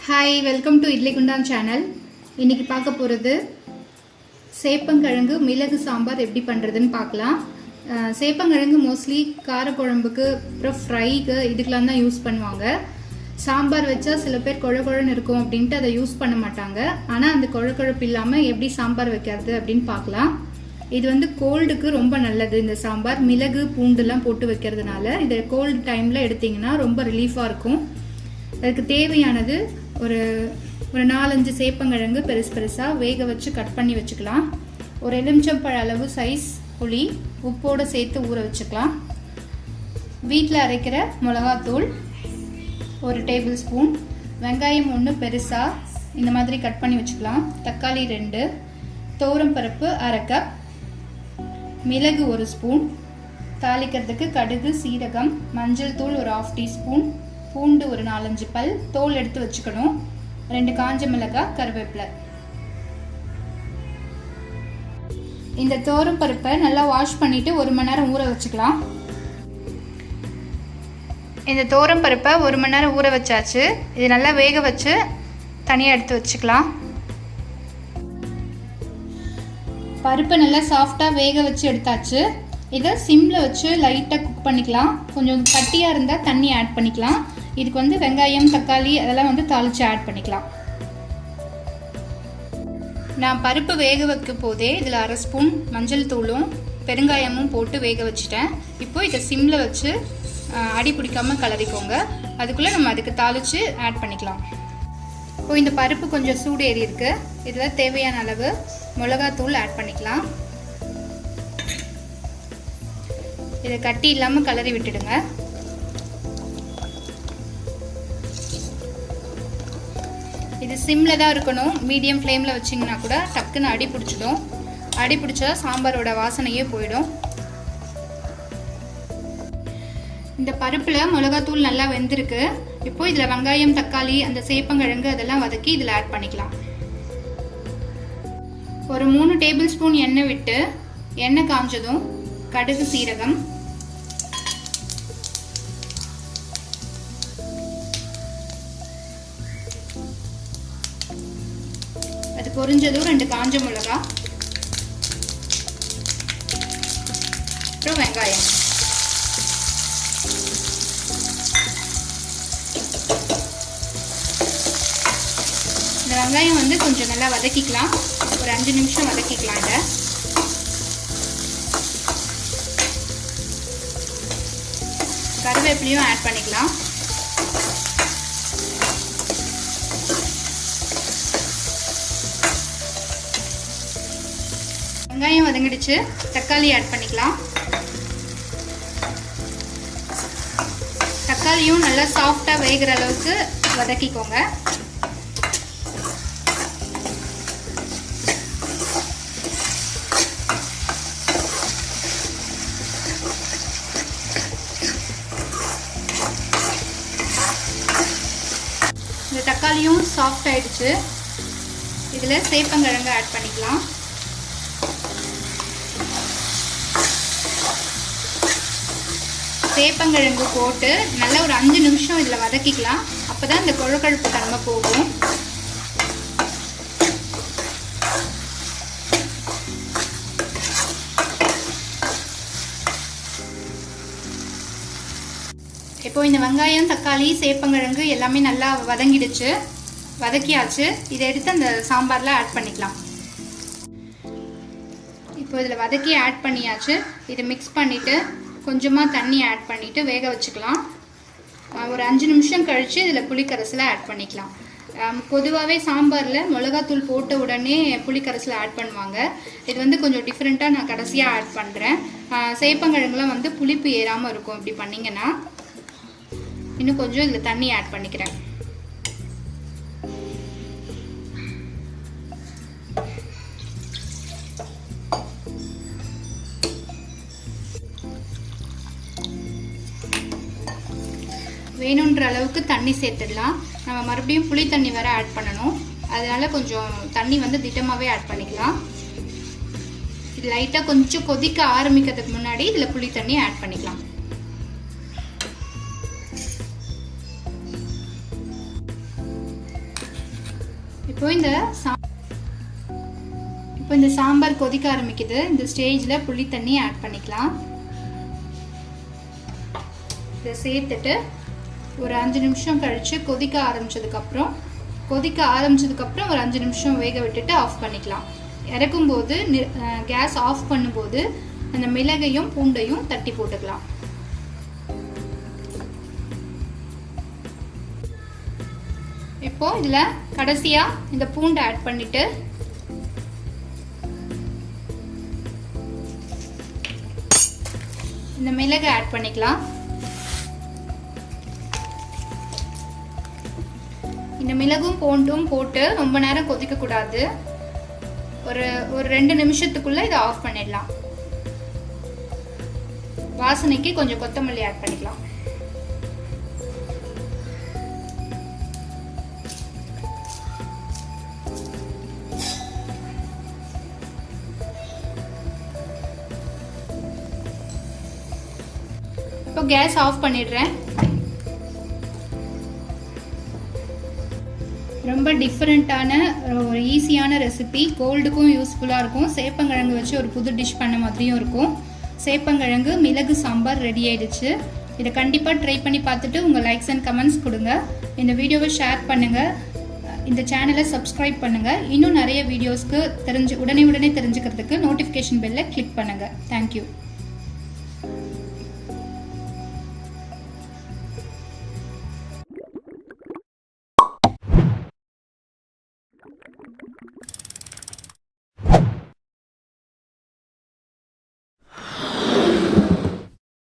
Hi, welcome to Idly Kundaan channel. இன்னைக்கு பார்க்க போறது சேப்பங்கிழங்கு மிளகு சாம்பார் எப்படி பண்றதுன்னு பார்க்கலாம். சேப்பங்கிழங்கு மோஸ்ட்லி கார குழம்புக்கு அப்புறம் ஃப்ரைக்கு இதுக்கெல்லாம் தான் யூஸ் பண்ணுவாங்க. சாம்பார் வச்சா சில பேர் கொழகொழன்னு இருக்கும் அப்படின்ட்டு அதை யூஸ் பண்ண மாட்டாங்க. ஆனால் அந்த கொழகொழப்பு இல்லாமல் எப்படி சாம்பார் வைக்கிறது அப்படின்னு பார்க்கலாம். இது வந்து கோல்டுக்கு ரொம்ப நல்லது. இந்த சாம்பார் மிளகு பூண்டுலாம் போட்டு வைக்கிறதுனால இதை கோல்டு டைமில் எடுத்திங்கன்னா ரொம்ப ரிலீஃபாக இருக்கும். அதுக்கு தேவையானது ஒரு 4-5 சேப்பங்கிழங்கு பெருசாக வேக வச்சு கட் பண்ணி வச்சுக்கலாம். ஒரு எலுமிச்சம்பழ அளவு சைஸ் புளி உப்போடு சேர்த்து ஊற வச்சுக்கலாம். வீட்டில் அரைக்கிற மிளகாத்தூள் 1 டேபிள் ஸ்பூன், வெங்காயம் 1 பெருசாக இந்த மாதிரி கட் பண்ணி வச்சுக்கலாம், தக்காளி 2, துவரம்பருப்பு 1/2 கப், மிளகு 1 ஸ்பூன், தாளிக்கிறதுக்கு கடுகு சீரகம், மஞ்சள் தூள் ஒரு 1/2 டீஸ்பூன், பூண்டு ஒரு 4-5 பல் தோல் எடுத்து வச்சுக்கணும், 2 காஞ்ச மிளகாய், கருவேப்பிலை. இந்த துவரம் பருப்பை நல்லா வாஷ் பண்ணிட்டு 1 மணி நேரம் ஊற வச்சுக்கலாம். இந்த துவரம் பருப்பை 1 மணி நேரம் ஊற வச்சாச்சு. இது நல்லா வேக வச்சு தனியாக எடுத்து வச்சுக்கலாம். பருப்பை நல்லா சாஃப்டாக வேக வச்சு எடுத்தாச்சு. இதை சிம்மில் வச்சு லைட்டாக குக் பண்ணிக்கலாம். கொஞ்சம் கட்டியாக இருந்தால் தண்ணி ஆட் பண்ணிக்கலாம். இதுக்கு வந்து வெங்காயம் தக்காளி அதெல்லாம் வந்து தாளித்து ஆட் பண்ணிக்கலாம். நான் பருப்பு வேக வைக்கும் போதே இதில் 1/2 ஸ்பூன் மஞ்சள் தூளும் பெருங்காயமும் போட்டு வேக வச்சுட்டேன். இப்போ இதை சிம்மில் வச்சு அடி பிடிக்காமல் கலரிக்கோங்க. அதுக்குள்ளே நம்ம அதுக்கு தாளித்து ஆட் பண்ணிக்கலாம். இப்போ இந்த பருப்பு கொஞ்சம் சூடு ஏறி இருக்கு. இதில் தேவையான அளவு மிளகாத்தூள் ஆட் பண்ணிக்கலாம். இதை கட்டி இல்லாமல் கலரி விட்டுடுங்க. இது சிம்மில் தான் இருக்கணும். மீடியம் ஃப்ளேமில் வச்சிங்கன்னா கூட டக்குன்னு அடி பிடிச்சிடும். அடி பிடிச்சா சாம்பாரோட வாசனையே போயிடும். இந்த பருப்பில் மிளகாத்தூள் நல்லா வெந்திருக்கு. இப்போ இதில் வெங்காயம் தக்காளி அந்த சேப்பங்கிழங்கு அதெல்லாம் வதக்கி இதில் ஆட் பண்ணிக்கலாம். ஒரு 3 டேபிள் ஸ்பூன் எண்ணெய் விட்டு எண்ணெய் காஞ்சதும் கடுகு சீரகம், அது பொரிஞ்சதும் 2 காஞ்ச மிளகா, அப்புறம் வெங்காயம். இந்த வெங்காயம் வந்து கொஞ்சம் நல்லா வதக்கிக்கலாம். ஒரு 5 நிமிஷம் வதக்கிக்கலாம். இதை கருவேப்பிலையும் ஆட் பண்ணிக்கலாம். வெங்காயம் வதங்கிடுச்சு. தக்காளி ஆட் பண்ணிக்கலாம். தக்காளியும் நல்லா சாஃப்டாக வேகிற அளவுக்கு வதக்கிக்கோங்க. இந்த தக்காளியும் சாஃப்ட் ஆயிடுச்சு. இதில் சேப்பங்கிழங்கு ஆட் பண்ணிக்கலாம். சேப்பங்கிழங்கு போட்டு நல்லா ஒரு 5 நிமிஷம் இதில் வதக்கிக்கலாம். அப்போ தான் இந்த கொழுக்கழுப்பு தன்மை போகும். இப்போ இந்த வெங்காயம் தக்காளி சேப்பங்கிழங்கு எல்லாமே நல்லா வதங்கிடுச்சு, வதக்கியாச்சு. இதை எடுத்து அந்த சாம்பாரில் ஆட் பண்ணிக்கலாம். இப்போ இதில் வதக்கி ஆட் பண்ணியாச்சு. இதை மிக்ஸ் பண்ணிவிட்டு கொஞ்சமாக தண்ணி ஆட் பண்ணிவிட்டு வேக வச்சுக்கலாம். ஒரு 5 நிமிஷம் கழித்து இதில் புளிக்கரைசலை ஆட் பண்ணிக்கலாம். பொதுவாகவே சாம்பாரில் மிளகாத்தூள் போட்ட உடனே புளிக்கரைசலை ஆட் பண்ணுவாங்க. இது வந்து கொஞ்சம் டிஃப்ரெண்ட்டாக நான் கடைசியாக ஆட் பண்ணுறேன். சேப்பங்கிழங்குலாம் வந்து புளிப்பு ஏறாமல் இருக்கும். இப்படி பண்ணிங்கன்னா இன்னும் கொஞ்சம் இதில் தண்ணி ஆட் பண்ணிக்கிறேன். வேணுன்ற அளவுக்கு தண்ணி சேர்த்துடலாம். நம்ம மறுபடியும் புளி தண்ணி வேறு ஆட் பண்ணணும். அதனால கொஞ்சம் தண்ணி வந்து திட்டமாகவே ஆட் பண்ணிக்கலாம். இது லைட்டாக கொஞ்சம் கொதிக்க ஆரம்பிக்கிறதுக்கு முன்னாடி இதில் புளி தண்ணி ஆட் பண்ணிக்கலாம். இப்போ இந்த சாம்பார் கொதிக்க ஆரம்பிக்குது. இந்த ஸ்டேஜில் புளி தண்ணி ஆட் பண்ணிக்கலாம். இதை சேர்த்துட்டு ஒரு 5 நிமிஷம் கழித்து கொதிக்க ஆரம்பித்ததுக்கப்புறம் ஒரு 5 நிமிஷம் வேக விட்டுட்டு ஆஃப் பண்ணிக்கலாம். இறக்கும்போது கேஸ் ஆஃப் பண்ணும்போது அந்த மிளகையும் பூண்டையும் தட்டி போட்டுக்கலாம். இப்போ இதில் கடைசியாக இந்த பூண்டை ஆட் பண்ணிட்டு இந்த மிளகை ஆட் பண்ணிக்கலாம். இந்த மிளகும் பூண்டும் போட்டு ரொம்ப நேரம் கொதிக்கக்கூடாது. ஒரு 2 நிமிஷத்துக்குள்ள இதை ஆஃப் பண்ணிடலாம். வாசனைக்கு கொஞ்சம் கொத்தமல்லி ஆட் பண்ணிக்கலாம். இப்போ கேஸ் ஆஃப் பண்ணிடுறேன். ரொம்ப டிஃப்ரெண்ட்டான ஒரு ஈஸியான ரெசிபி, கோல்டுக்கும் யூஸ்ஃபுல்லாக இருக்கும். சேப்பங்கிழங்கு வச்சு ஒரு புது டிஷ் பண்ண மாதிரியும் இருக்கும். சேப்பங்கிழங்கு மிளகு சாம்பார் ரெடி ஆயிடுச்சு. இதை கண்டிப்பாக ட்ரை பண்ணி பார்த்துட்டு உங்கள் லைக்ஸ் அண்ட் கமெண்ட்ஸ் கொடுங்க. இந்த வீடியோவை ஷேர் பண்ணுங்கள். இந்த சேனலை சப்ஸ்கிரைப் பண்ணுங்கள். இன்னும் நிறைய வீடியோஸ்க்கு உடனே தெரிஞ்சுக்கிறதுக்கு நோட்டிஃபிகேஷன் பெல்லை கிளிக் பண்ணுங்கள். தேங்க்யூ.